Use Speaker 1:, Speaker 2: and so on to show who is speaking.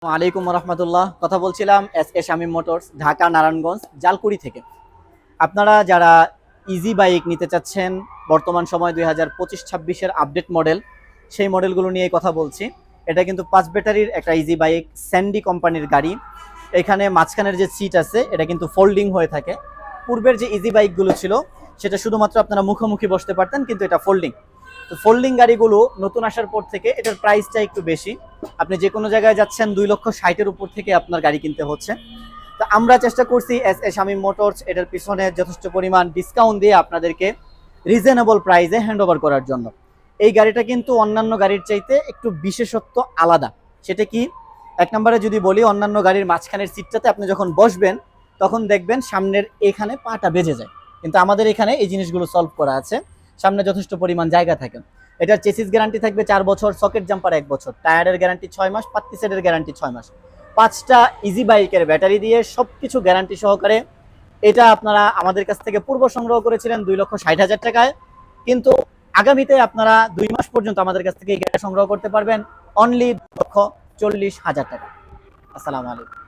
Speaker 1: আলাইকুম রহমতুল্লাহ। কথা বলছিলাম S A Shamim motors, Dhaka Narayanganj Jalkuri থেকে। আপনারা যারা ইজি বাইক নিতে চাচ্ছেন, বর্তমান সময় 2025-26-এর আপডেট মডেল, সেই মডেলগুলো নিয়ে কথা বলছি। এটা কিন্তু 5 ব্যাটারির একটা ইজি বাইক, স্যান্ডি কোম্পানির গাড়ি। এখানে মাঝখানের যে সিট আছে এটা কিন্তু ফোল্ডিং হয়ে থাকে। পূর্বের যে ইজি বাইকগুলো ছিল সেটা শুধুমাত্র আপনারা মুখোমুখি বসতে পারতেন, কিন্তু এটা ফোল্ডিং। তো ফোল্ডিং গাড়িগুলো নতুন আসার পর থেকে এটার প্রাইসটা একটু বেশি। আপনি যে কোনো জায়গায় যাচ্ছেন 2,60,000-এর উপর থেকে আপনার গাড়ি কিনতে হচ্ছে। তো আমরা চেষ্টা করছি এস এ শামীম মোটরস এটার পিছনে যথেষ্ট পরিমাণ ডিসকাউন্ট দিয়ে আপনাদেরকে রিজনেবল প্রাইসে হ্যান্ড ওভার করার জন্য। এই গাড়িটা কিন্তু অন্যান্য গাড়ির চাইতে একটু বিশেষত্ব আলাদা। সেটা কি? এক নম্বরে যদি বলি, অন্যান্য গাড়ির মাঝখানের সিটটাতে আপনি যখন বসবেন তখন দেখবেন সামনের এখানে পাটা বেজে যায়, কিন্তু আমাদের এখানে এই জিনিসগুলো সলভ করা আছে। সামনে যথেষ্ট পরিমাণ জায়গা থাকে। এটার চেসিস গ্যারান্টি থাকবে 4 বছর, সকেট জাম্পার 1 বছর, টায়ারের গ্যারান্টি 6 মাস, পাত্তি সেটের গ্যারান্টি 6 মাস। 5টা ইজি বাইকের ব্যাটারি দিয়ে সবকিছু গ্যারান্টি সহকারে। এটা আপনারা আমাদের কাছ থেকে পূর্ব সংগ্রহ করেছিলেন 2,60,000 টাকায়, কিন্তু আগামীতে আপনারা 2 মাস পর্যন্ত আমাদের কাছ থেকে এই গাড়িটা সংগ্রহ করতে পারবেন অনলি 2,40,000 টাকা। আসসালামু আলাইকুম।